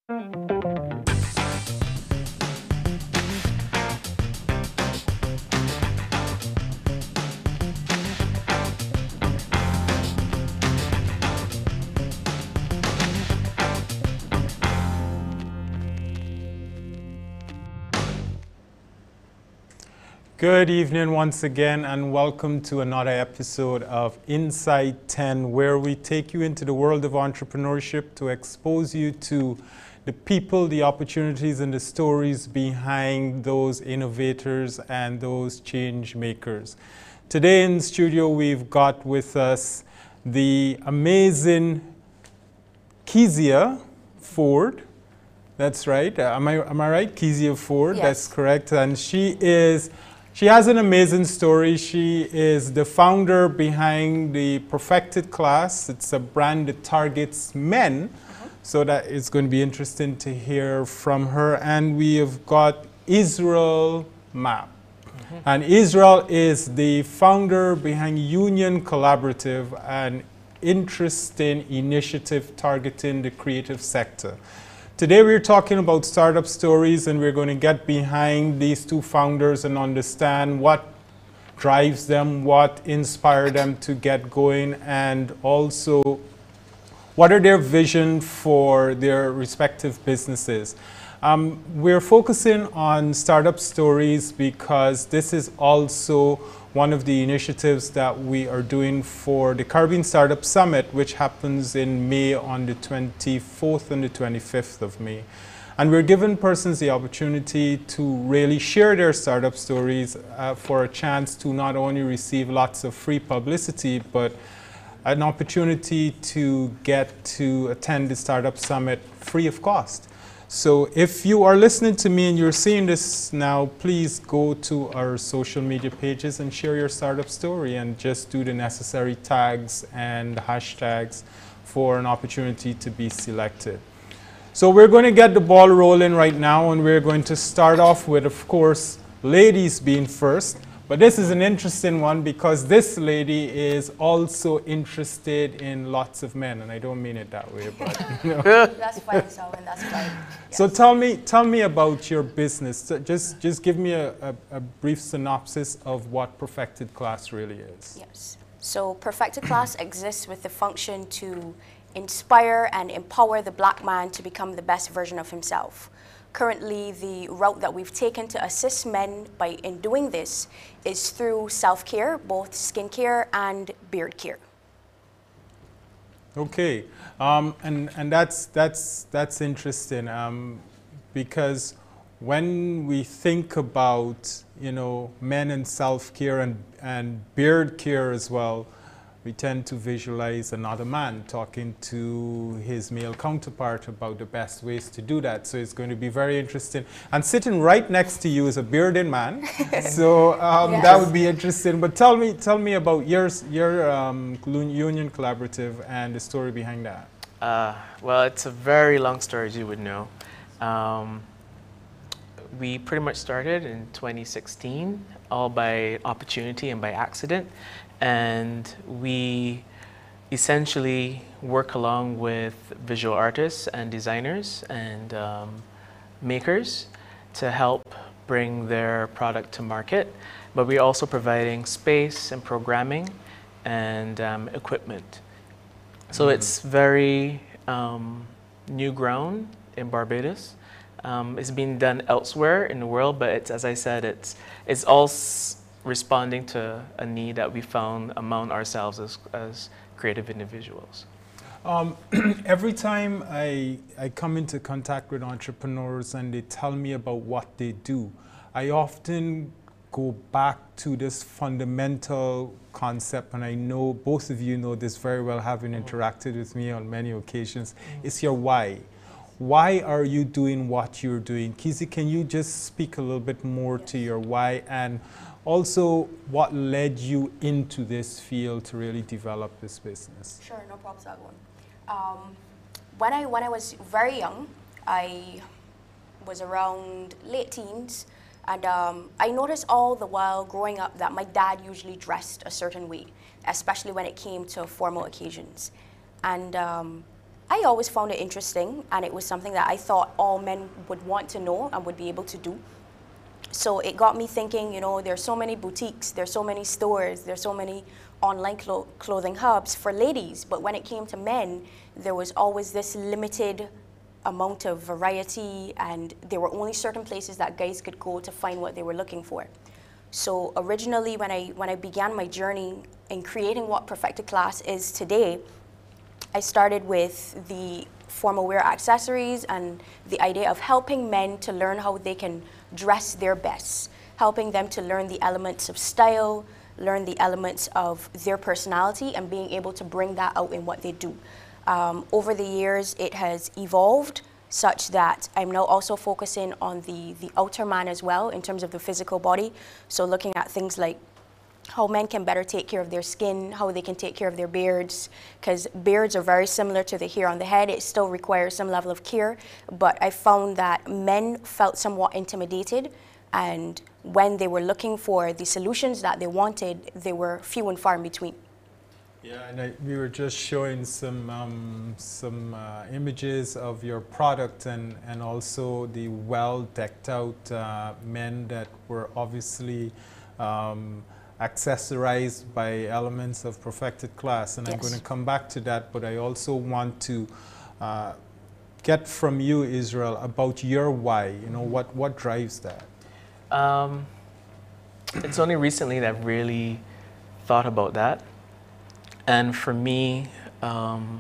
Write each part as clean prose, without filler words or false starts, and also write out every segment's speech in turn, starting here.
Good evening once again, and welcome to another episode of Inside 10, where we take you into the world of entrepreneurship to expose you to the people, the opportunities, and the stories behind those innovators and those change makers. Today in studio, we've got with us the amazing Kezia Ford. That's right. Am I right? Kezia Ford. Yes. That's correct. And she has an amazing story. She is the founder behind the Perfected Class. It's a brand that targets men. So that is going to be interesting to hear from her. And we have got Israel Map. And Israel is the founder behind Union Collaborative, an interesting initiative targeting the creative sector. Today we're talking about startup stories, and we're going to get behind these two founders and understand what drives them, what inspired them to get going, and also what are their vision for their respective businesses. We're focusing on startup stories because this is also one of the initiatives that we are doing for the Caribbean Startup Summit, which happens in May on the 24th and the 25th of May. And we're giving persons the opportunity to really share their startup stories for a chance to not only receive lots of free publicity, but an opportunity to get to attend the Startup Summit free of cost. So if you are listening to me and you're seeing this now, please go to our social media pages and share your startup story, and just do the necessary tags and hashtags for an opportunity to be selected. So we're going to get the ball rolling right now, and we're going to start off with, of course, ladies being first. But this is an interesting one because this lady is also interested in lots of men, and I don't mean it that way, but you know. That's fine, Selwyn, that's fine. Yes. So tell me about your business. So just give me a brief synopsis of what Perfected Class really is. Yes. So Perfected Class exists with the function to inspire and empower the black man to become the best version of himself. Currently, the route that we've taken to assist men in doing this is through self-care, both skincare and beard care. Okay, and that's interesting because when we think about, you know, men and self-care and beard care as well, we tend to visualize another man talking to his male counterpart about the best ways to do that. So it's going to be very interesting. And sitting right next to you is a bearded man. So Yes. that would be interesting. But tell me about your Union Collaborative and the story behind that. Well, it's a very long story, as you would know. We pretty much started in 2016, all by opportunity and by accident. And we essentially work along with visual artists and designers and makers to help bring their product to market. But we're also providing space and programming and equipment. So it's very new ground in Barbados. It's being done elsewhere in the world, but it's, as I said, it's all responding to a need that we found among ourselves as creative individuals. Every time I come into contact with entrepreneurs and they tell me about what they do, I often go back to this fundamental concept, and I know both of you know this very well, having interacted with me on many occasions. It's your why. Why are you doing what you're doing? Kezia, can you just speak a little bit more to your why, and also what led you into this field to really develop this business? Sure, no problem, Selwyn. When I was very young, I was around late teens, and I noticed all the while growing up that my dad usually dressed a certain way, especially when it came to formal occasions. And I always found it interesting, and it was something that I thought all men would want to know and would be able to do. So it got me thinking, you know, there's so many boutiques, there's so many stores, there's so many online clothing hubs for ladies, but when it came to men, there was always this limited amount of variety, and there were only certain places that guys could go to find what they were looking for. So originally, when I began my journey in creating what Perfected Class is today, I started with the formal wear accessories and the idea of helping men to learn how they can dress their best, helping them to learn the elements of style, learn the elements of their personality, and being able to bring that out in what they do. Over the years, it has evolved such that I'm now also focusing on the outer man as well in terms of the physical body. So looking at things like how men can better take care of their skin, how they can take care of their beards, because beards are very similar to the hair on the head. It still requires some level of care, but I found that men felt somewhat intimidated, and when they were looking for the solutions that they wanted, they were few and far in between. Yeah, and we were just showing some images of your product, and also the well decked out men that were obviously accessorized by elements of Perfected Class, and yes. I'm going to come back to that, but I also want to get from you, Israel, about your why. You know, what drives that? It's only recently that I've really thought about that. And for me, at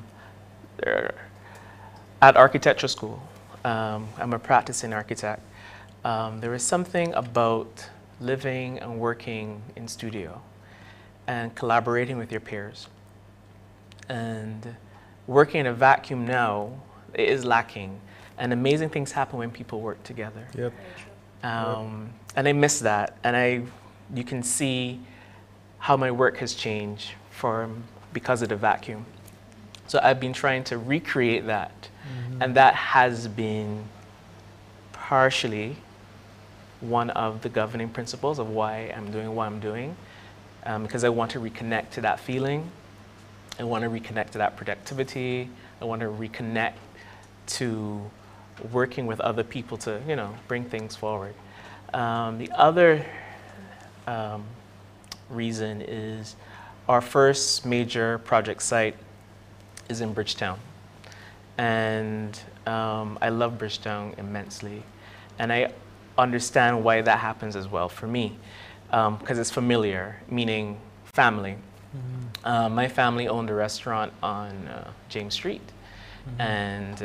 architecture school, I'm a practicing architect. There is something about living and working in studio and collaborating with your peers. And working in a vacuum now is lacking. And amazing things happen when people work together. Yep. And I miss that. And you can see how my work has changed because of the vacuum. So I've been trying to recreate that. Mm-hmm. And that has been partially one of the governing principles of why I'm doing what I'm doing, because I want to reconnect to that feeling. I want to reconnect to that productivity. I want to reconnect to working with other people to, you know, bring things forward. The other reason is our first major project site is in Bridgetown. And I love Bridgetown immensely. And I understand why that happens as well for me, because it's familiar, meaning family. Mm-hmm. My family owned a restaurant on James Street, mm-hmm. and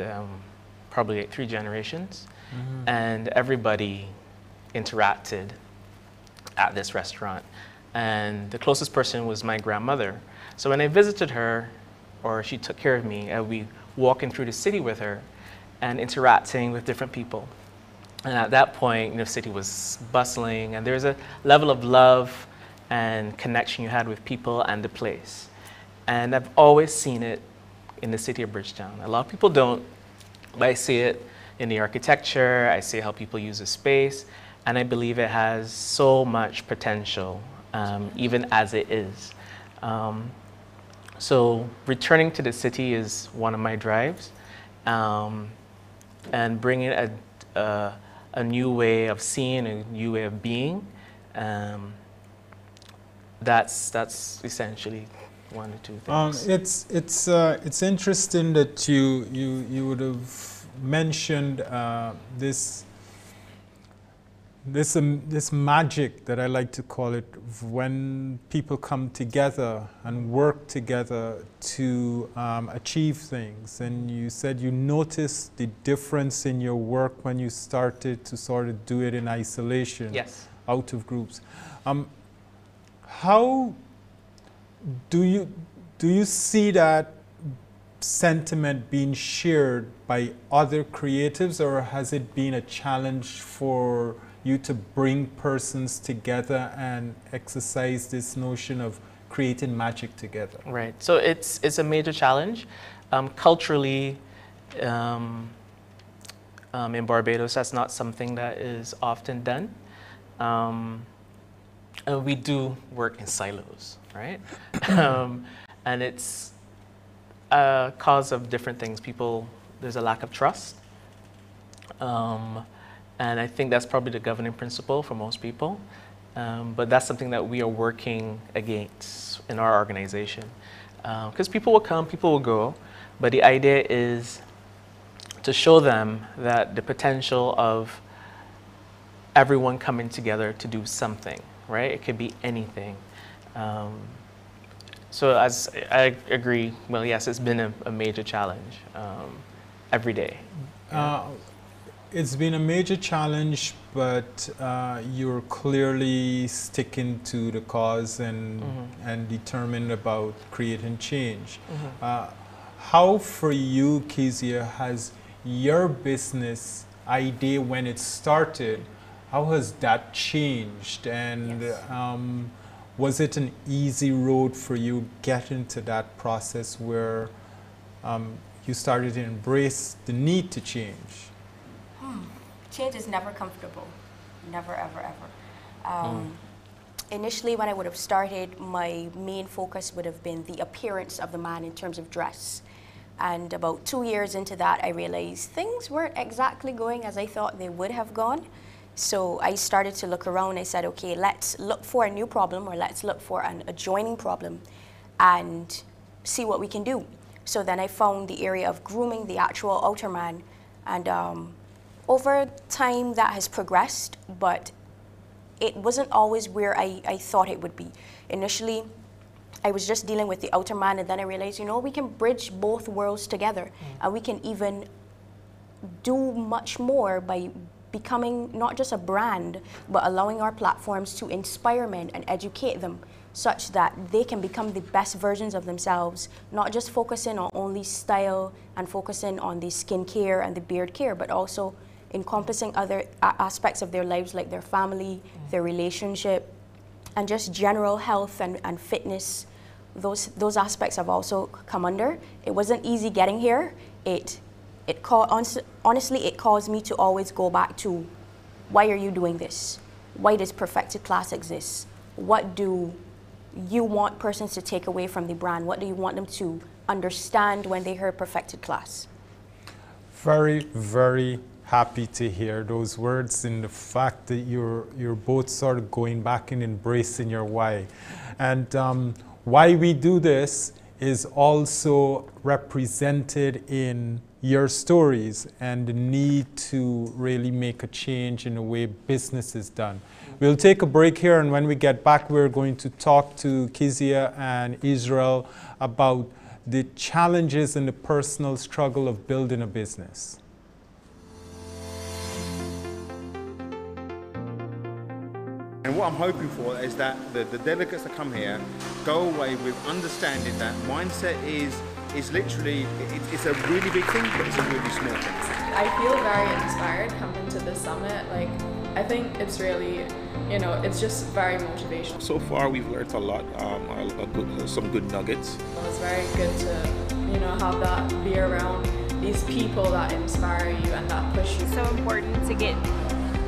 probably 3 generations, mm-hmm. and everybody interacted at this restaurant. And the closest person was my grandmother. So when I visited her, or she took care of me, I'd be walking through the city with her and interacting with different people. And at that point, the city was bustling, and there's a level of love and connection you had with people and the place. And I've always seen it in the city of Bridgetown. A lot of people don't, but I see it in the architecture, I see how people use the space, and I believe it has so much potential, even as it is. So returning to the city is one of my drives, and bringing a new way of seeing, a new way of being. That's essentially one or two things. It's interesting that you would have mentioned this magic that I like to call it, when people come together and work together to achieve things. And you said you noticed the difference in your work when you started to sort of do it in isolation, yes, out of groups. How do you see that sentiment being shared by other creatives, or has it been a challenge for you to bring persons together and exercise this notion of creating magic together? Right. So it's a major challenge. Culturally, in Barbados, that's not something that is often done. We do work in silos, right? And cause of different things. There's a lack of trust. And I think that's probably the governing principle for most people. But that's something that we are working against in our organization. Because people will come, people will go, but the idea is to show them that the potential of everyone coming together to do something, right? It could be anything. So as I agree, well, yes, it's been a major challenge every day. It's been a major challenge, but you're clearly sticking to the cause and determined about creating change. How for you, Kezia, has your business idea when it started, how has that changed? And yes. Was it an easy road for you getting to that process where you started to embrace the need to change? Change is never comfortable, never, ever, ever. Initially, when I would have started, my main focus would have been the appearance of the man in terms of dress. And about 2 years into that, I realized things weren't exactly going as I thought they would have gone. So I started to look around. I said, okay, let's look for a new problem, or let's look for an adjoining problem and see what we can do. So then I found the area of grooming the actual outer man. And over time, that has progressed, but it wasn't always where I thought it would be. Initially, I was just dealing with the outer man, and then I realized, you know, we can bridge both worlds together, and we can even do much more by becoming not just a brand, but allowing our platforms to inspire men and educate them such that they can become the best versions of themselves, not just focusing on only style and focusing on the skincare and the beard care, but also encompassing other aspects of their lives, like their family, their relationship, and just general health and fitness. Those aspects have also come under. It wasn't easy getting here. Honestly, it caused me to always go back to, why are you doing this? Why does Perfected Class exist? What do you want persons to take away from the brand? What do you want them to understand when they hear Perfected Class? Very, very happy to hear those words, and the fact that you're both sort of going back and embracing your why. And why we do this is also represented in your stories and the need to really make a change in the way business is done. We'll take a break here, and when we get back, we're going to talk to Kezia and Israel about the challenges and the personal struggle of building a business. And what I'm hoping for is that the delegates that come here go away with understanding that mindset is literally, it's a really big thing, but it's a really small thing. I feel very inspired coming to this summit. Like, I think it's really, you know, it's just very motivational. So far, we've learned a lot, some good nuggets. It's very good to, you know, have that, be around these people that inspire you and that push you. It's so important to get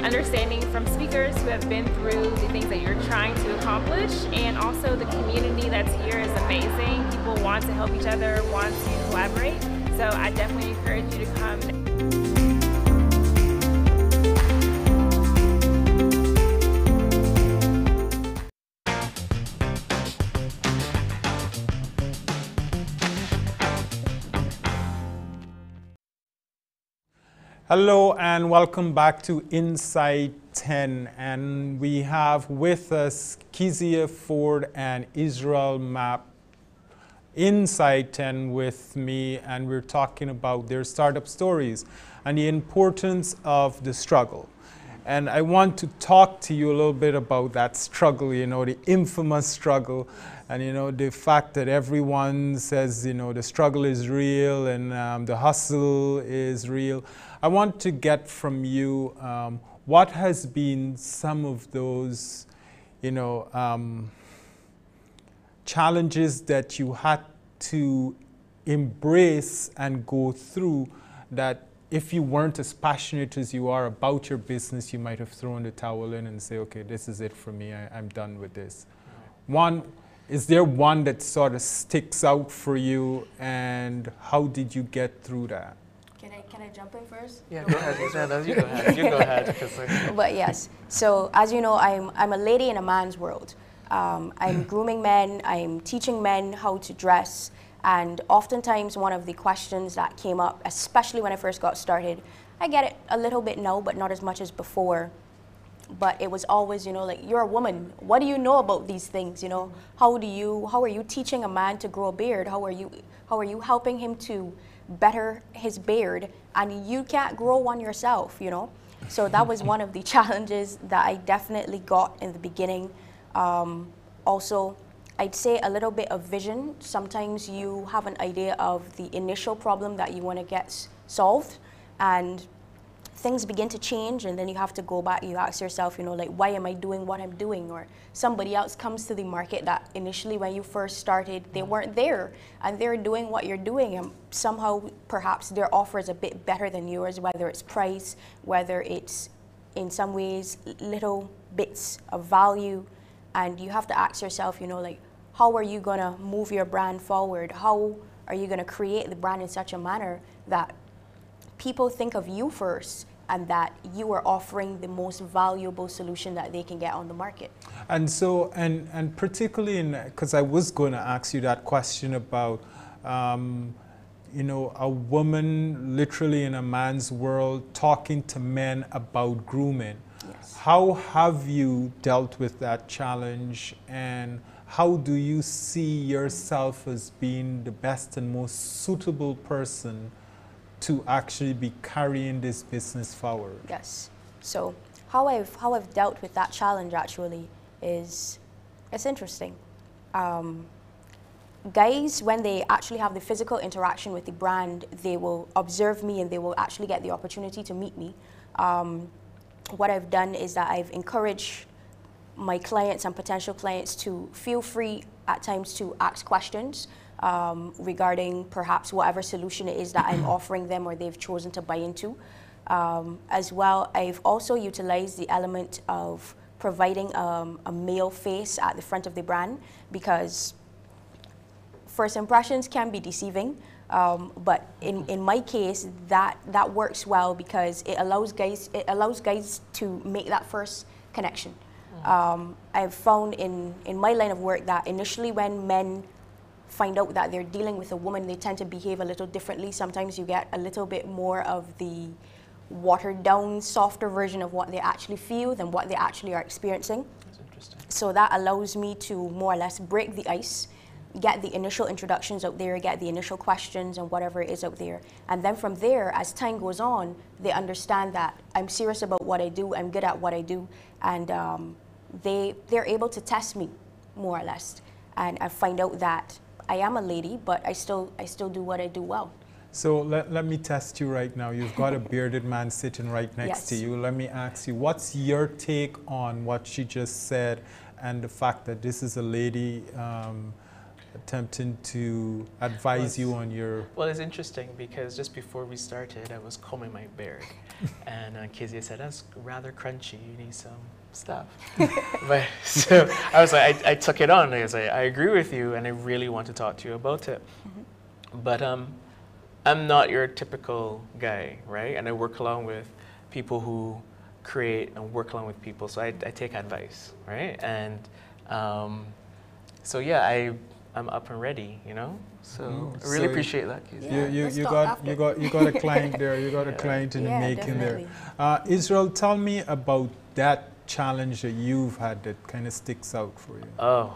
understanding from speakers who have been through the things that you're trying to accomplish, and also the community that's here is amazing. People want to help each other, want to collaborate, so I definitely encourage you to come. Hello and welcome back to Inside 10, and we have with us Kezia Ford and Israel Mapp Inside 10 with me, and we're talking about their startup stories and the importance of the struggle. And I want to talk to you a little bit about that struggle, you know, the infamous struggle, and you know, the fact that everyone says, you know, the struggle is real and the hustle is real. I want to get from you what has been some of those, you know, challenges that you had to embrace and go through, that if you weren't as passionate as you are about your business, you might have thrown the towel in and say, okay, this is it for me, I'm done with this. One, Is there one that sort of sticks out for you, and how did you get through that? Can I jump in first? Yeah, go ahead. You go ahead. You go ahead. 'Cause, But yes, so as you know, I'm a lady in a man's world. I'm grooming men, I'm teaching men how to dress, and oftentimes one of the questions that came up, especially when I first got started, I get it a little bit now, but not as much as before. But it was always, you know, like, you're a woman. What do you know about these things? You know, how are you teaching a man to grow a beard? How are you helping him to better his beard? And you can't grow one yourself, you know? So that was one of the challenges that I definitely got in the beginning. Also, I'd say a little bit of vision. Sometimes you have an idea of the initial problem that you want to get solved, and things begin to change, and then you have to go back, you ask yourself, you know, like, why am I doing what I'm doing? Or somebody else comes to the market that initially when you first started, they weren't there, and they're doing what you're doing, and somehow perhaps their offer is a bit better than yours, whether it's price, whether it's in some ways little bits of value, and you have to ask yourself, you know, like, how are you gonna move your brand forward? How are you gonna create the brand in such a manner that people think of you first, and that you are offering the most valuable solution that they can get on the market? And so, and particularly because I was going to ask you that question about, you know, a woman literally in a man's world talking to men about grooming. Yes. How have you dealt with that challenge, and how do you see yourself as being the best and most suitable person to actually be carrying this business forward? Yes. So how I've dealt with that challenge actually is, it's interesting. Guys, when they actually have the physical interaction with the brand, they will observe me and they will actually get the opportunity to meet me. What I've done is that I've encouraged my clients and potential clients to feel free at times to ask questions regarding perhaps whatever solution it is that I'm offering them or they've chosen to buy into. As well, I've also utilized the element of providing a male face at the front of the brand, because first impressions can be deceiving, but in my case, that works well because it allows guys to make that first connection. I've found in my line of work that initially when men find out that they're dealing with a woman, they tend to behave a little differently. Sometimes you get a little bit more of the watered down, softer version of what they actually feel than what they actually are experiencing. That's interesting. So that allows me to more or less break the ice, get the initial introductions out there, get the initial questions and whatever it is out there. And then from there, as time goes on, they understand that I'm serious about what I do, I'm good at what I do, and they're able to test me, more or less. And I find out that I am a lady, but I still do what I do well. So let me test you right now. You've got a bearded man sitting right next to you. Let me ask you, what's your take on what she just said and the fact that this is a lady attempting to advise you on your... Well, it's interesting because just before we started, I was combing my beard. And Kezia said, that's rather crunchy, you need some stuff. But so I was like, I took it on. I was like, I agree with you and I really want to talk to you about it. But I'm not your typical guy, right? And I work along with people who create and work along with people. So I take advice, right? And so yeah, I'm up and ready, you know. So I really appreciate that, Kezia. Yeah, you got a client there. You got a client in the making definitely. there. Israel, tell me about that challenge that you've had that kind of sticks out for you. Oh,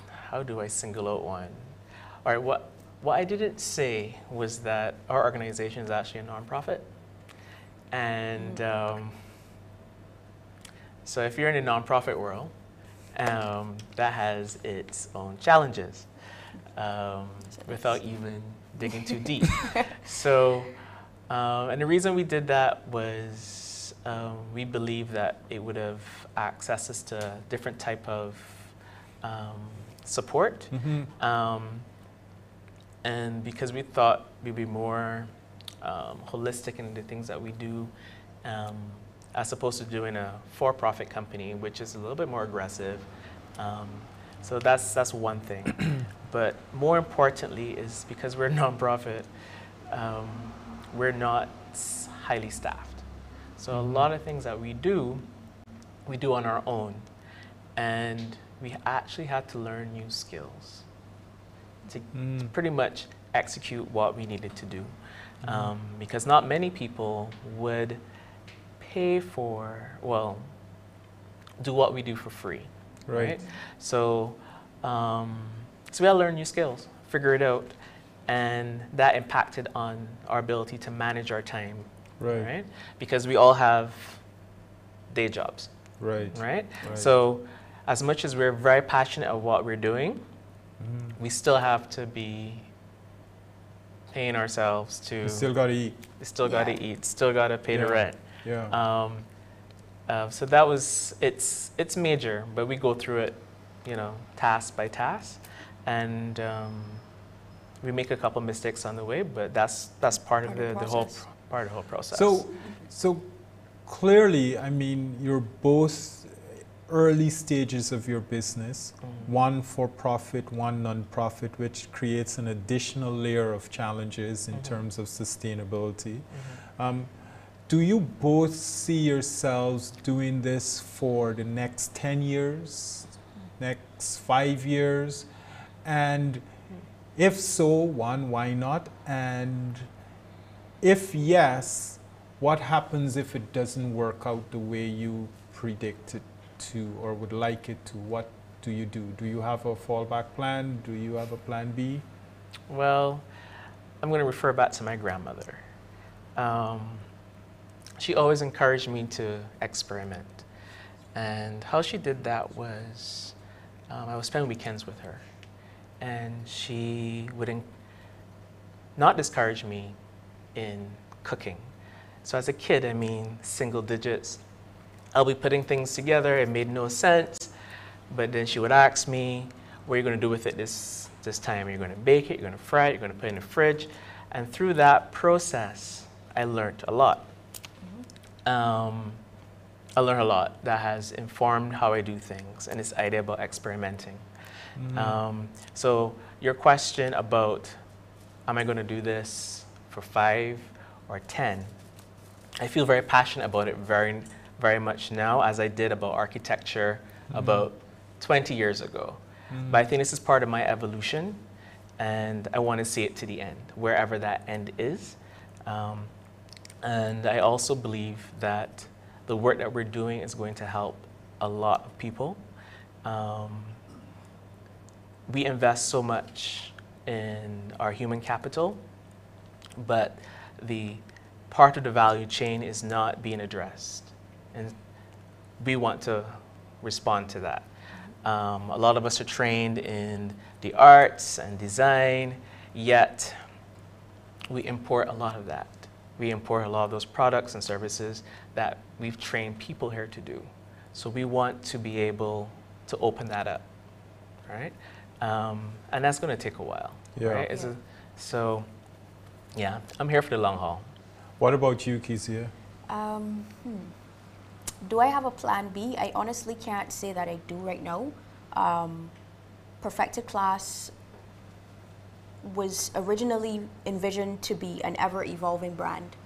how do I single out one? All right, what I didn't say was that our organization is actually a nonprofit, and so if you're in the nonprofit world, that has its own challenges, without even digging too deep. So, and the reason we did that was we believe that it would have access us to different type of support, and because we thought we'd be more holistic in the things that we do, as opposed to doing a for-profit company, which is a little bit more aggressive. So that's one thing. But more importantly is because we're a nonprofit, we're not highly staffed. So a lot of things that we do on our own. And we actually had to learn new skills to pretty much execute what we needed to do. Because not many people would pay for, well, do what we do for free, right? So, so we had to learn new skills, figure it out, and that impacted on our ability to manage our time, right? Because we all have day jobs, right? So as much as we're very passionate of what we're doing, we still have to be paying ourselves to... You still got to eat. Still got to eat, still got to pay the rent. So that was, it's major, but we go through it, you know, task by task, and we make a couple mistakes on the way, but that's part of the whole process. So clearly, I mean, you're both early stages of your business, one for-profit, one non-profit, which creates an additional layer of challenges in terms of sustainability. Do you both see yourselves doing this for the next 10 years, next 5 years? And if so, one, why not? And if yes, what happens if it doesn't work out the way you predicted to or would like it to? What do you do? Do you have a fallback plan? Do you have a plan B? Well, I'm going to refer back to my grandmother. She always encouraged me to experiment. And how she did that was, I would spend weekends with her. And she would not discourage me in cooking. So as a kid, I mean, single digits. I'll be putting things together, it made no sense. But then she would ask me, what are you going to do with it this time? Are you going to bake it? You're going to fry it? You're going to put it in the fridge? And through that process, I learned a lot. I learned a lot that has informed how I do things and this idea about experimenting. So your question about, am I going to do this for 5 or 10? I feel very passionate about it very much now, as I did about architecture about 20 years ago. But I think this is part of my evolution, and I want to see it to the end, wherever that end is. And I also believe that the work that we're doing is going to help a lot of people. We invest so much in our human capital, but the part of the value chain is not being addressed. And we want to respond to that. A lot of us are trained in the arts and design, yet we import a lot of that. We import a lot of those products and services that we've trained people here to do. So we want to be able to open that up, right? And that's going to take a while, right? So, yeah, I'm here for the long haul. What about you, Kezia? Do I have a plan B? I honestly can't say that I do right now. Perfected Class was originally envisioned to be an ever-evolving brand.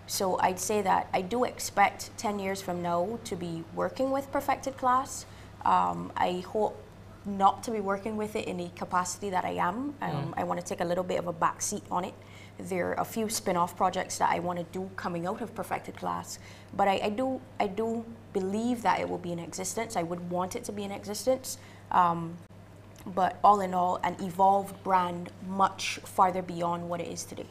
So I'd say that I do expect 10 years from now to be working with Perfected Class. I hope not to be working with it in the capacity that I am. I want to take a little bit of a back seat on it. There are a few spin-off projects that I want to do coming out of Perfected Class, but I do believe that it will be in existence. I would want it to be in existence, but all in all, an evolved brand much farther beyond what it is today.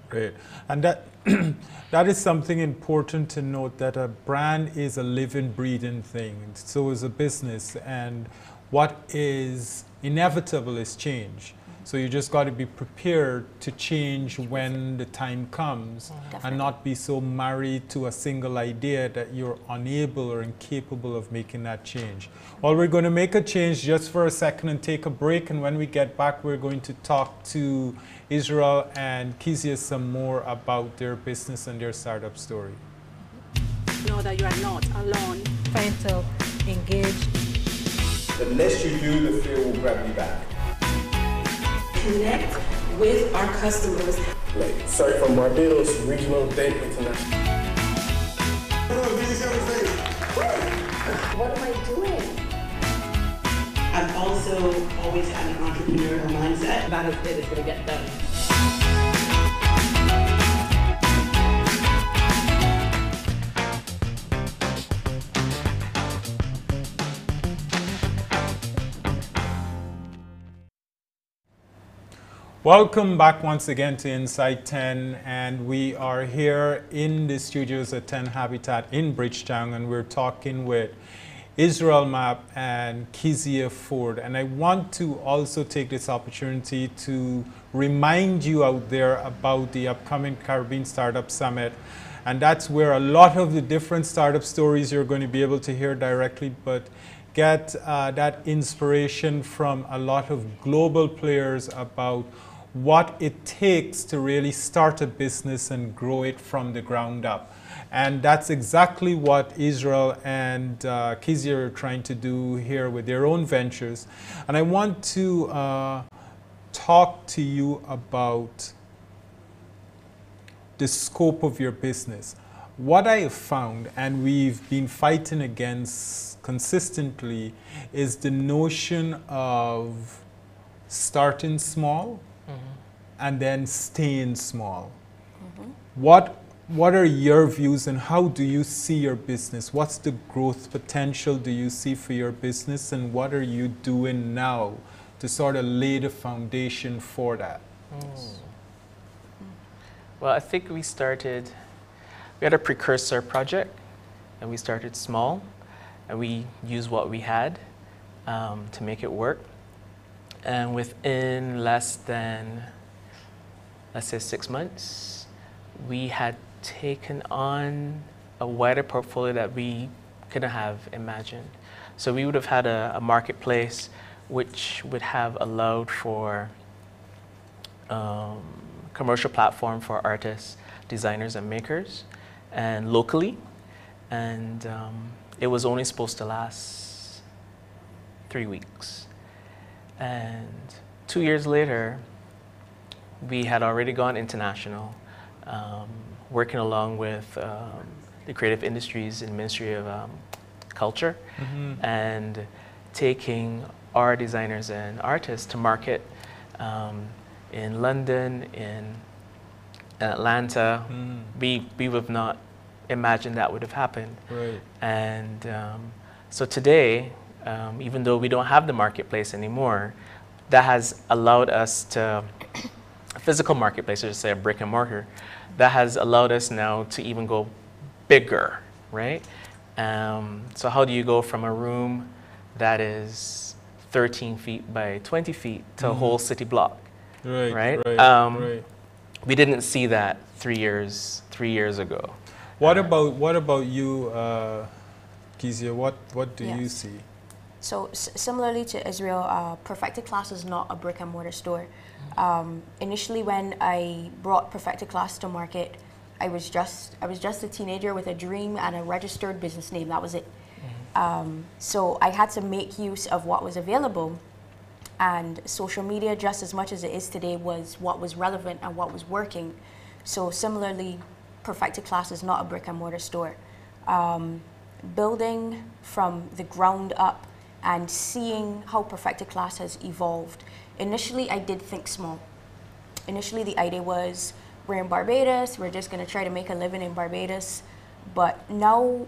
Great, and that is something important to note, that a brand is a living, breathing thing. So is a business, and what is inevitable is change. So you just got to be prepared to change when the time comes, and not be so married to a single idea that you're unable or incapable of making that change. Well, we're going to make a change just for a second and take a break, and when we get back, we're going to talk to Israel and Kezia some more about their business and their startup story. Know that you are not alone. Trying to engage The less you do, the fear will grab you back. Connect with our customers. Like, sorry, from Barbados, regional, then international. What am I doing? I've also always had an entrepreneurial mindset. That is it, it's gonna get done. Welcome back once again to Inside 10, and we are here in the studios at 10 Habitat in Bridgetown, and we're talking with Israel Mapp and Kezia Ford. And I want to also take this opportunity to remind you out there about the upcoming Caribbean Startup Summit. And that's where a lot of the different startup stories you're going to be able to hear directly, but get that inspiration from a lot of global players about what it takes to really start a business and grow it from the ground up. And that's exactly what Israel and Kezia are trying to do here with their own ventures. And I want to talk to you about the scope of your business. What I have found, and we've been fighting against consistently, is the notion of starting small and then staying small. What are your views, and how do you see your business? What's the growth potential do you see for your business, and what are you doing now to sort of lay the foundation for that? Well, I think we had a precursor project, and we started small, and we used what we had to make it work. And within less than, let's say, 6 months, we had taken on a wider portfolio that we couldn't have imagined. So we would have had a marketplace which would have allowed for commercial platform for artists, designers, and makers, and locally. And it was only supposed to last 3 weeks. And 2 years later, we had already gone international, working along with the creative industries in Ministry of Culture, and taking our designers and artists to market in London, in Atlanta. We would have not imagined that would have happened. Right. And so today, even though we don't have the marketplace anymore, that has allowed us to, a physical marketplace, or just say a brick and mortar, that has allowed us now to even go bigger, right? So how do you go from a room that is 13 feet by 20 feet to a whole city block? Right. We didn't see that 3 years ago. What about you, Kezia? What do you see? So similarly to Israel, Perfected Class is not a brick and mortar store. Initially, when I brought Perfected Class to market, I was just a teenager with a dream and a registered business name. That was it. So I had to make use of what was available, and social media, just as much as it is today, was what was relevant and what was working. So similarly, Perfected Class is not a brick and mortar store. Building from the ground up and seeing how Perfected Class has evolved. Initially, I did think small. Initially, the idea was, we're in Barbados, we're just gonna try to make a living in Barbados. But now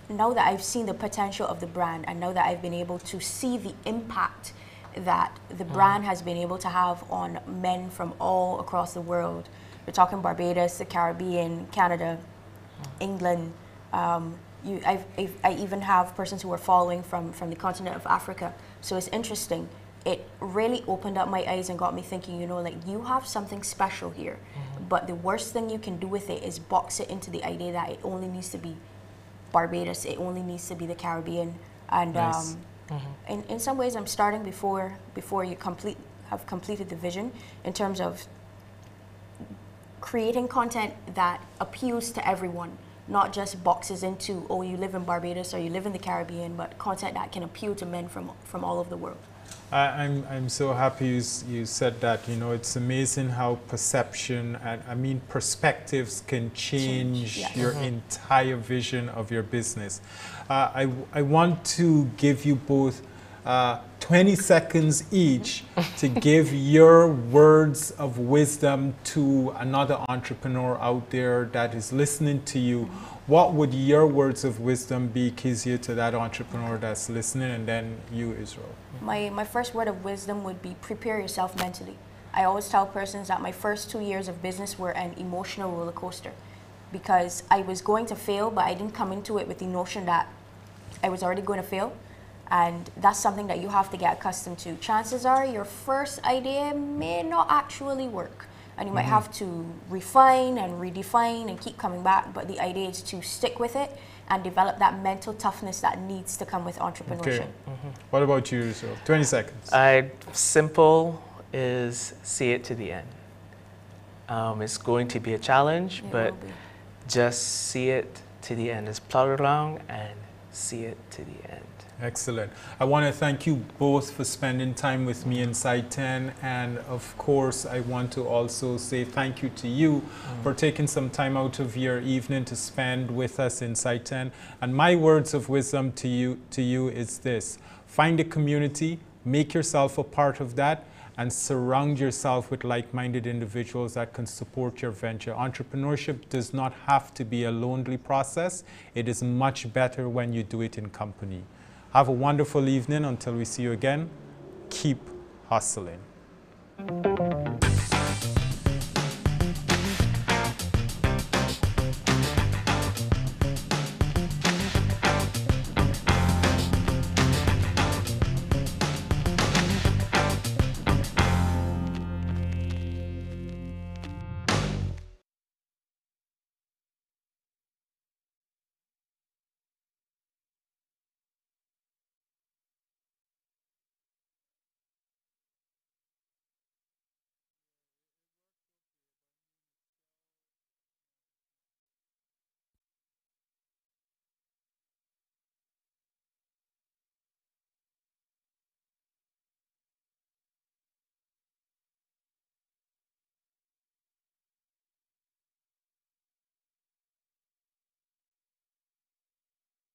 that I've seen the potential of the brand, and now that I've been able to see the impact that the brand has been able to have on men from all across the world. We're talking Barbados, the Caribbean, Canada, England. I even have persons who are following from the continent of Africa. So it's interesting. It really opened up my eyes and got me thinking, you know, like, you have something special here. But the worst thing you can do with it is box it into the idea that it only needs to be Barbados, it only needs to be the Caribbean. And Nice. in some ways, I'm starting before you have completed the vision, in terms of creating content that appeals to everyone, not just boxes into, oh, you live in Barbados or you live in the Caribbean, but content that can appeal to men from all over the world. I'm so happy you said that. You know, it's amazing how perception and, I mean, perspectives can change yes. your entire vision of your business. I want to give you both 20 seconds each to give your words of wisdom to another entrepreneur out there that is listening to you. What would your words of wisdom be, Kezia, to that entrepreneur that's listening, and then you, Israel? My first word of wisdom would be prepare yourself mentally. I always tell persons that my first 2 years of business were an emotional roller coaster because I was going to fail, but I didn't come into it with the notion that I was already going to fail. And that's something that you have to get accustomed to. Chances are your first idea may not actually work. And you might have to refine and redefine and keep coming back. But the idea is to stick with it and develop that mental toughness that needs to come with entrepreneurship. Okay. What about you, Israel? 20 seconds. Simple is see it to the end. It's going to be a challenge, but just see it to the end. Just plod along and see it to the end. Excellent. I want to thank you both for spending time with me in Side 10, and of course I want to also say thank you to you for taking some time out of your evening to spend with us in Side 10. And my words of wisdom to you is this: find a community, make yourself a part of that, and surround yourself with like-minded individuals that can support your venture. Entrepreneurship does not have to be a lonely process. It is much better when you do it in company. Have a wonderful evening. Until we see you again, keep hustling.